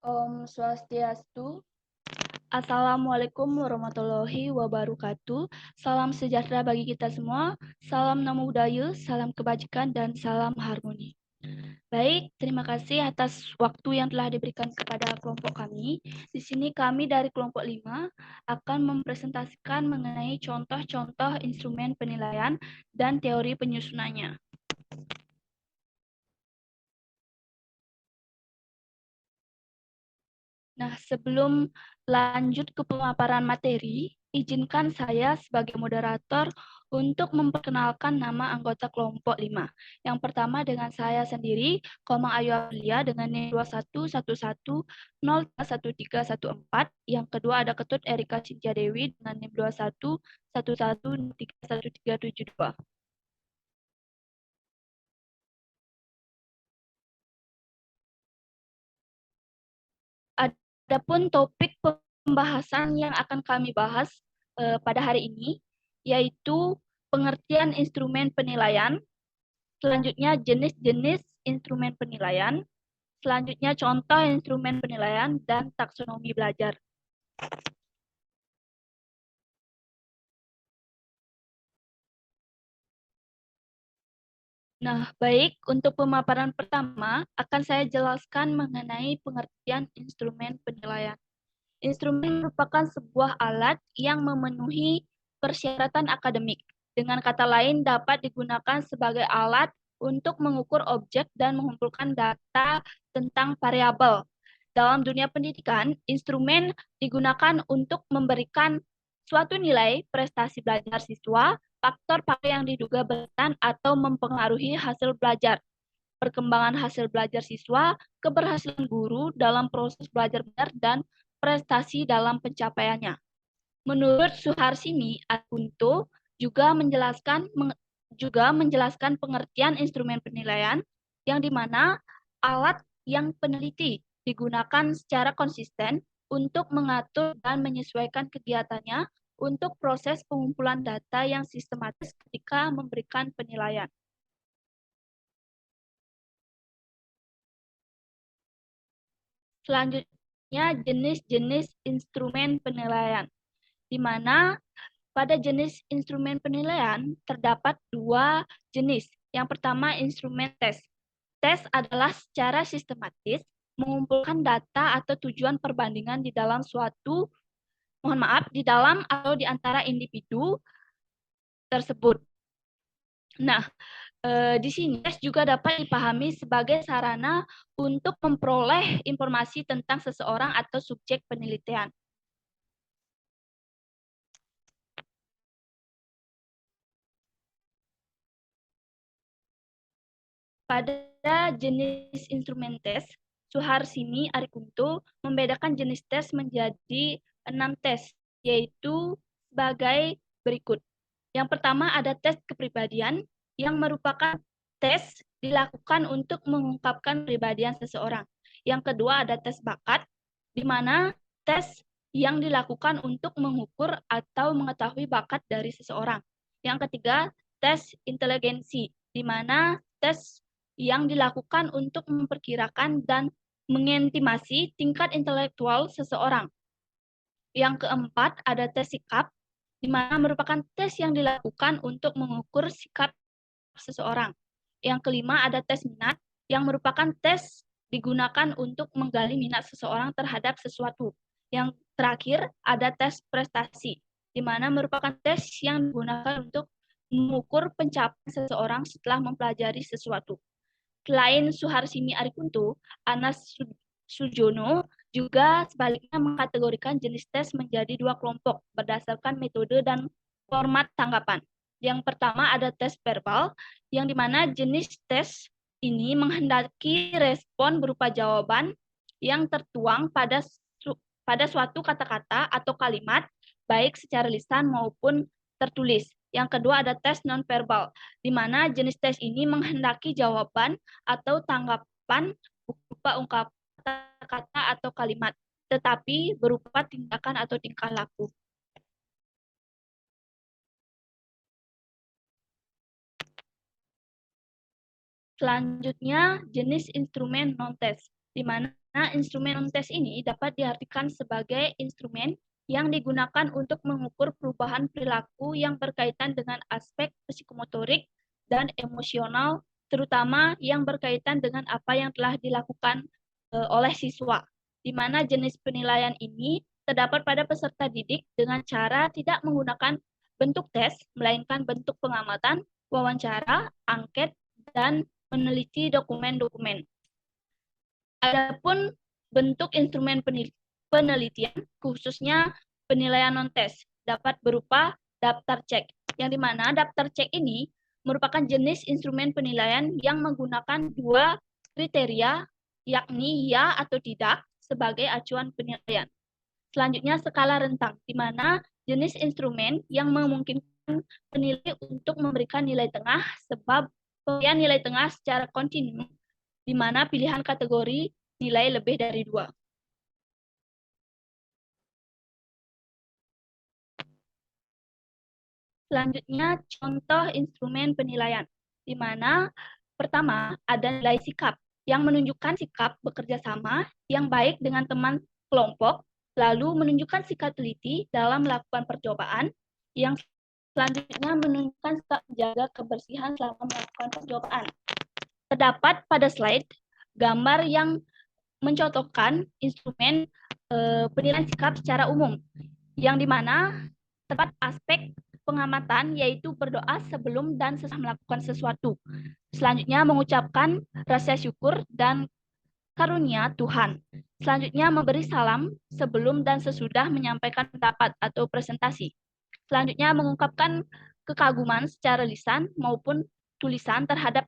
Om Swastiastu. Assalamualaikum warahmatullahi wabarakatuh. Salam sejahtera bagi kita semua. Salam Namo Buddhaya, salam kebajikan, dan salam harmoni. Baik, terima kasih atas waktu yang telah diberikan kepada kelompok kami. Di sini kami dari kelompok 5 akan mempresentasikan mengenai contoh-contoh instrumen penilaian dan teori penyusunannya. Nah, sebelum lanjut ke pemaparan materi, izinkan saya sebagai moderator untuk memperkenalkan nama anggota kelompok 5. Yang pertama dengan saya sendiri, Komang Ayu Aprilia dengan NIM 2111101314. Yang kedua ada Ketut Erika Cynthia Dewi dengan NIM 2111131372. Adapun topik pembahasan yang akan kami bahas pada hari ini yaitu pengertian instrumen penilaian, selanjutnya jenis-jenis instrumen penilaian, selanjutnya contoh instrumen penilaian, dan taksonomi belajar. Nah, baik, untuk pemaparan pertama akan saya jelaskan mengenai pengertian instrumen penilaian. Instrumen merupakan sebuah alat yang memenuhi persyaratan akademik. Dengan kata lain, dapat digunakan sebagai alat untuk mengukur objek dan mengumpulkan data tentang variabel. Dalam dunia pendidikan, instrumen digunakan untuk memberikan suatu nilai prestasi belajar siswa, faktor-faktor yang diduga berperan atau mempengaruhi hasil belajar, perkembangan hasil belajar siswa, keberhasilan guru dalam proses belajar benar, dan prestasi dalam pencapaiannya. Menurut Suharsini Akunto juga menjelaskan pengertian instrumen penilaian yang dimana alat yang peneliti digunakan secara konsisten untuk mengatur dan menyesuaikan kegiatannya untuk proses pengumpulan data yang sistematis ketika memberikan penilaian. Selanjutnya, jenis-jenis instrumen penilaian, di mana pada jenis instrumen penilaian terdapat dua jenis. Yang pertama, instrumen tes. Tes adalah secara sistematis mengumpulkan data atau tujuan perbandingan di dalam di dalam atau di antara individu tersebut. Nah, di sini tes juga dapat dipahami sebagai sarana untuk memperoleh informasi tentang seseorang atau subjek penelitian. Pada jenis instrumen tes, Suharsini Arikunto membedakan jenis tes menjadi 6 tes, yaitu sebagai berikut. Yang pertama ada tes kepribadian, yang merupakan tes dilakukan untuk mengungkapkan kepribadian seseorang. Yang kedua ada tes bakat, di mana tes yang dilakukan untuk mengukur atau mengetahui bakat dari seseorang. Yang ketiga, tes inteligensi, di mana tes yang dilakukan untuk memperkirakan dan mengestimasi tingkat intelektual seseorang. Yang keempat, ada tes sikap, di mana merupakan tes yang dilakukan untuk mengukur sikap seseorang. Yang kelima, ada tes minat, yang merupakan tes digunakan untuk menggali minat seseorang terhadap sesuatu. Yang terakhir, ada tes prestasi, di mana merupakan tes yang digunakan untuk mengukur pencapaian seseorang setelah mempelajari sesuatu. Selain Suharsini Arikunto, Anas Sujono juga sebaliknya mengkategorikan jenis tes menjadi dua kelompok berdasarkan metode dan format tanggapan. Yang pertama ada tes verbal, yang dimana jenis tes ini menghendaki respon berupa jawaban yang tertuang pada suatu kata-kata atau kalimat, baik secara lisan maupun tertulis. Yang kedua ada tes nonverbal, di mana jenis tes ini menghendaki jawaban atau tanggapan berupa ungkapan kata-kata atau kalimat, tetapi berupa tindakan atau tingkah laku. Selanjutnya, jenis instrumen non-tes, di mana Nah, instrumen non-tes ini dapat diartikan sebagai instrumen yang digunakan untuk mengukur perubahan perilaku yang berkaitan dengan aspek psikomotorik dan emosional, terutama yang berkaitan dengan apa yang telah dilakukan oleh siswa, di mana jenis penilaian ini terdapat pada peserta didik dengan cara tidak menggunakan bentuk tes, melainkan bentuk pengamatan, wawancara, angket, dan meneliti dokumen-dokumen. Adapun bentuk instrumen penelitian, khususnya penilaian non-tes, dapat berupa daftar cek, yang dimana daftar cek ini merupakan jenis instrumen penilaian yang menggunakan dua kriteria, yakni ya atau tidak, sebagai acuan penilaian. Selanjutnya, skala rentang, di mana jenis instrumen yang memungkinkan penilai untuk memberikan nilai tengah, sebab pemberian nilai tengah secara kontinu di mana pilihan kategori nilai lebih dari 2. Selanjutnya, contoh instrumen penilaian, di mana pertama ada nilai sikap, yang menunjukkan sikap bekerja sama yang baik dengan teman kelompok, lalu menunjukkan sikap teliti dalam melakukan percobaan, yang selanjutnya menunjukkan sikap menjaga kebersihan selama melakukan percobaan. Terdapat pada slide gambar yang mencontohkan instrumen penilaian sikap secara umum, yang dimana terdapat aspek pengamatan yaitu berdoa sebelum dan sesudah melakukan sesuatu. Selanjutnya mengucapkan rasa syukur dan karunia Tuhan. Selanjutnya memberi salam sebelum dan sesudah menyampaikan pendapat atau presentasi. Selanjutnya mengungkapkan kekaguman secara lisan maupun tulisan terhadap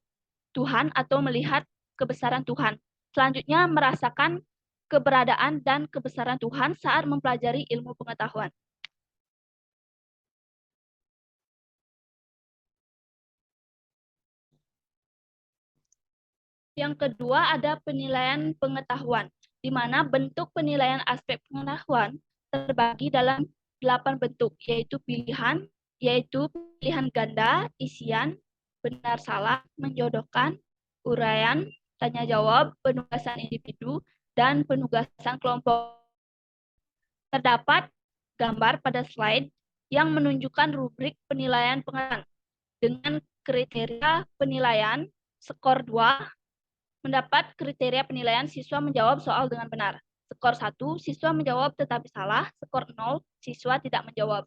Tuhan atau melihat kebesaran Tuhan. Selanjutnya merasakan keberadaan dan kebesaran Tuhan saat mempelajari ilmu pengetahuan. Yang kedua ada penilaian pengetahuan, di mana bentuk penilaian aspek pengetahuan terbagi dalam 8 bentuk, yaitu pilihan ganda, isian, benar salah, menjodohkan, uraian, tanya jawab, penugasan individu, dan penugasan kelompok. Terdapat gambar pada slide yang menunjukkan rubrik penilaian pengetahuan dengan kriteria penilaian skor 2 mendapat kriteria penilaian siswa menjawab soal dengan benar. Skor 1, siswa menjawab tetapi salah. Skor 0, siswa tidak menjawab.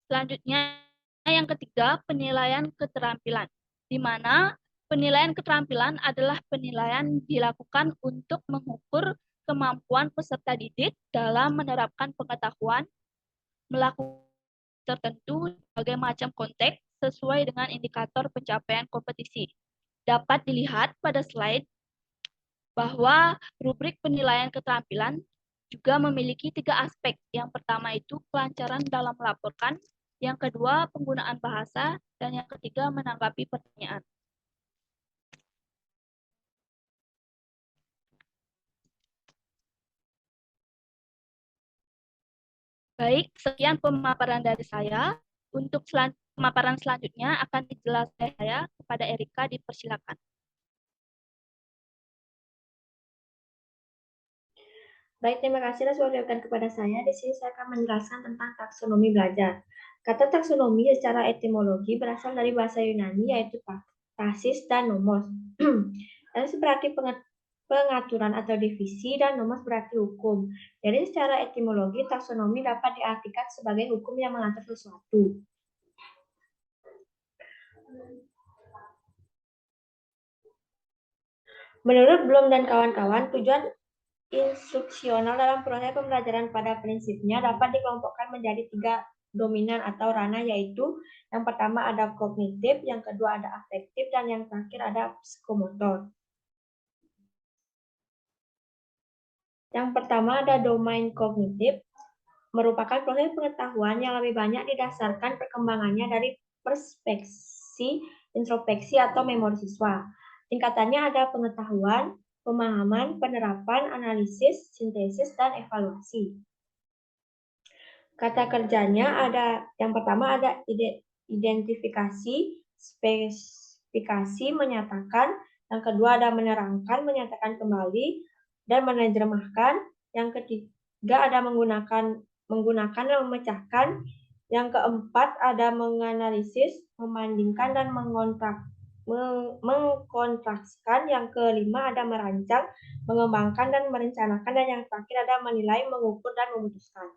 Selanjutnya, yang ketiga, penilaian keterampilan, di mana penilaian keterampilan adalah penilaian dilakukan untuk mengukur kemampuan peserta didik dalam menerapkan pengetahuan, melakukan tertentu sebagai macam konteks sesuai dengan indikator pencapaian kompetisi. Dapat dilihat pada slide bahwa rubrik penilaian keterampilan juga memiliki 3 aspek. Yang pertama itu kelancaran dalam melaporkan, yang kedua penggunaan bahasa, dan yang ketiga menanggapi pertanyaan. Baik, sekian pemaparan dari saya. Untuk pemaparan selanjutnya akan dijelaskan saya kepada Erika, dipersilakan. Baik, terima kasih atas waktunya kepada saya. Di sini saya akan menjelaskan tentang taksonomi belajar. Kata taksonomi secara etimologi berasal dari bahasa Yunani yaitu tasis dan nomos. Tasis berarti pengaturan atau divisi dan nomos berarti hukum. Jadi secara etimologi taksonomi dapat diartikan sebagai hukum yang mengatur sesuatu. Menurut Bloom dan kawan-kawan, tujuan instruksional dalam proses pembelajaran pada prinsipnya dapat dikelompokkan menjadi 3 dominan atau ranah, yaitu yang pertama ada kognitif, yang kedua ada afektif, dan yang terakhir ada psikomotor. Yang pertama ada domain kognitif, merupakan proses pengetahuan yang lebih banyak didasarkan perkembangannya dari perspeksi, introspeksi, atau memori siswa. Tingkatannya ada pengetahuan, pemahaman, penerapan, analisis, sintesis, dan evaluasi. Kata kerjanya ada yang pertama ada mengidentifikasi, spesifikasi, menyatakan. Yang kedua ada menerangkan, menyatakan kembali, dan menerjemahkan. Yang ketiga ada menggunakan dan memecahkan. Yang keempat ada menganalisis, membandingkan, dan mengkontraksikan. Yang kelima ada merancang, mengembangkan, dan merencanakan. Dan yang terakhir ada menilai, mengukur, dan memutuskan.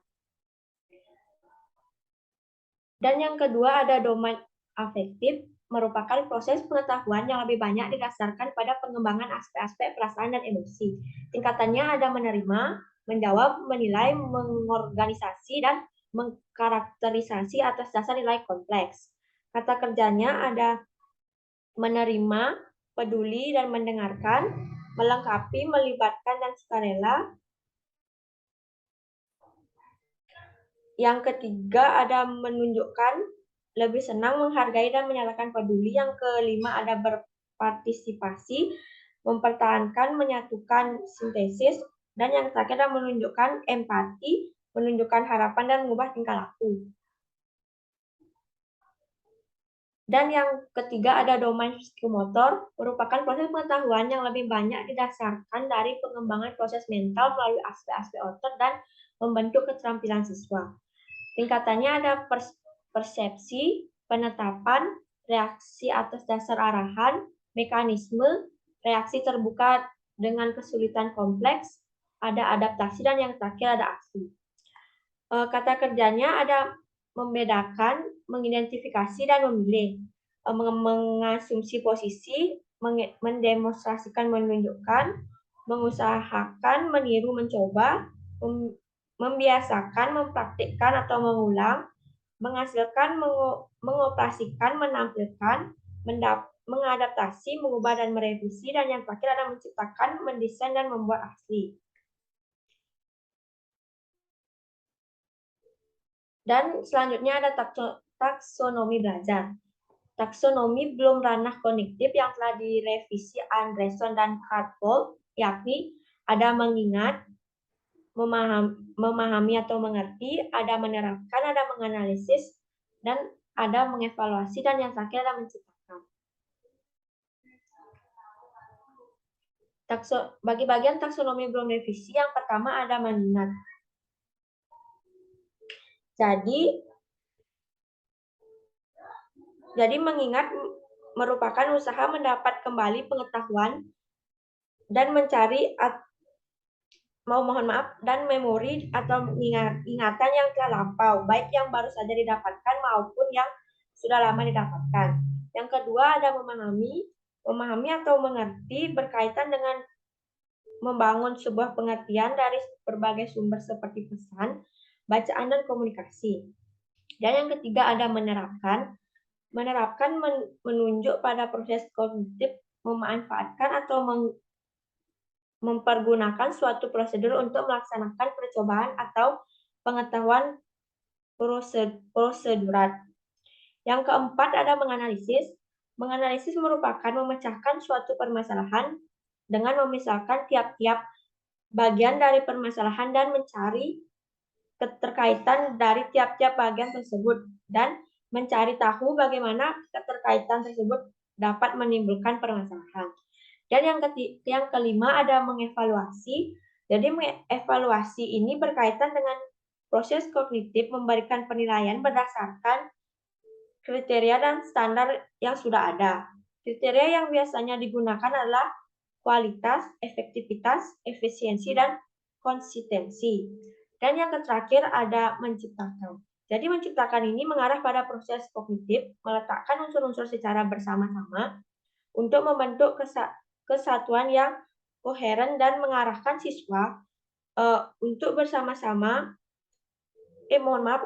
Dan yang kedua ada domain afektif, merupakan proses pengetahuan yang lebih banyak didasarkan pada pengembangan aspek-aspek perasaan dan emosi. Tingkatannya ada menerima, menjawab, menilai, mengorganisasi, dan mengkarakterisasi atas dasar nilai kompleks. Kata kerjanya ada menerima, peduli, dan mendengarkan, melengkapi, melibatkan, dan sukarela. Yang ketiga ada menunjukkan, lebih senang, menghargai, dan menyatakan peduli. Yang kelima ada berpartisipasi, mempertahankan, menyatukan, sintesis. Dan yang terakhir ada menunjukkan empati, menunjukkan harapan, dan mengubah tingkah laku. Dan yang ketiga ada domain psikomotor, merupakan proses pengetahuan yang lebih banyak didasarkan dari pengembangan proses mental melalui aspek-aspek otot dan membentuk keterampilan siswa. Tingkatannya ada persepsi, penetapan, reaksi atas dasar arahan, mekanisme, reaksi terbuka dengan kesulitan kompleks, ada adaptasi, dan yang terakhir ada aksi. Kata kerjanya ada membedakan, mengidentifikasi, dan memilih, mengasumsi posisi, mendemonstrasikan, menunjukkan, mengusahakan, meniru, mencoba, membiasakan, mempraktikkan atau mengulang, menghasilkan, mengoperasikan, menampilkan, mengadaptasi, mengubah, dan merevisi, dan yang terakhir ada menciptakan, mendesain, dan membuat asli. Dan selanjutnya ada taksonomi belajar. Taksonomi belum ranah kognitif yang telah direvisi Andreson dan Hartwell, yakni ada mengingat, memahami atau mengerti, ada menerapkan, ada menganalisis, dan ada mengevaluasi, dan yang terakhir ada menciptakan. Bagi bagian taksonomi belum revisi, yang pertama ada mengingat. Jadi mengingat merupakan usaha mendapat kembali pengetahuan dan mencari dan memori atau ingatan yang telah lampau, baik yang baru saja didapatkan maupun yang sudah lama didapatkan. Yang kedua ada memahami atau mengerti berkaitan dengan membangun sebuah pengertian dari berbagai sumber seperti pesan, bacaan, dan komunikasi. Dan yang ketiga ada menerapkan. Menerapkan menunjuk pada proses kognitif memanfaatkan atau mempergunakan suatu prosedur untuk melaksanakan percobaan atau pengetahuan prosedural. Yang keempat ada menganalisis. Menganalisis merupakan memecahkan suatu permasalahan dengan memisahkan tiap-tiap bagian dari permasalahan dan mencari keterkaitan dari tiap-tiap bagian tersebut dan mencari tahu bagaimana keterkaitan tersebut dapat menimbulkan permasalahan. Dan yang kelima ada mengevaluasi. Jadi mengevaluasi ini berkaitan dengan proses kognitif memberikan penilaian berdasarkan kriteria dan standar yang sudah ada. Kriteria yang biasanya digunakan adalah kualitas, efektivitas, efisiensi, dan konsistensi. Dan yang terakhir ada menciptakan. Jadi menciptakan ini mengarah pada proses kognitif, meletakkan unsur-unsur secara bersama-sama untuk membentuk kesatuan yang koheren dan mengarahkan siswa untuk bersama-sama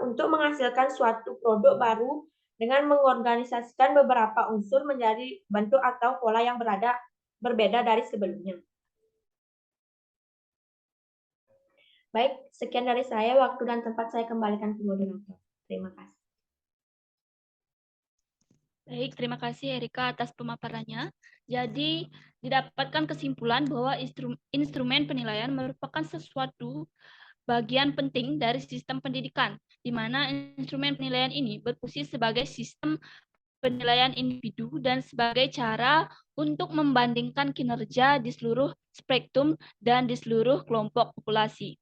untuk menghasilkan suatu produk baru dengan mengorganisasikan beberapa unsur menjadi bentuk atau pola yang berbeda dari sebelumnya. Baik, sekian dari saya. Waktu dan tempat saya kembalikan ke moderator. Terima kasih. Baik, terima kasih Erika atas pemaparannya. Jadi, didapatkan kesimpulan bahwa instrumen penilaian merupakan sesuatu bagian penting dari sistem pendidikan, di mana instrumen penilaian ini berfungsi sebagai sistem penilaian individu dan sebagai cara untuk membandingkan kinerja di seluruh spektrum dan di seluruh kelompok populasi.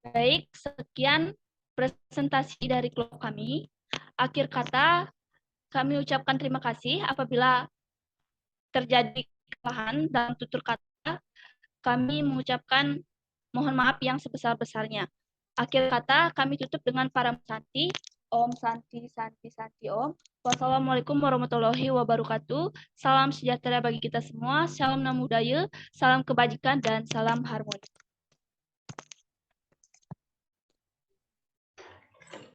Baik, sekian presentasi dari kelompok kami. Akhir kata, kami ucapkan terima kasih apabila terjadi kesalahan dalam tutur kata. Kami mengucapkan mohon maaf yang sebesar-besarnya. Akhir kata, kami tutup dengan para santi. Om Santi, Santi, Santi, Om. Wassalamualaikum warahmatullahi wabarakatuh. Salam sejahtera bagi kita semua. Salam Namo Buddhaya, salam kebajikan, dan salam harmoni.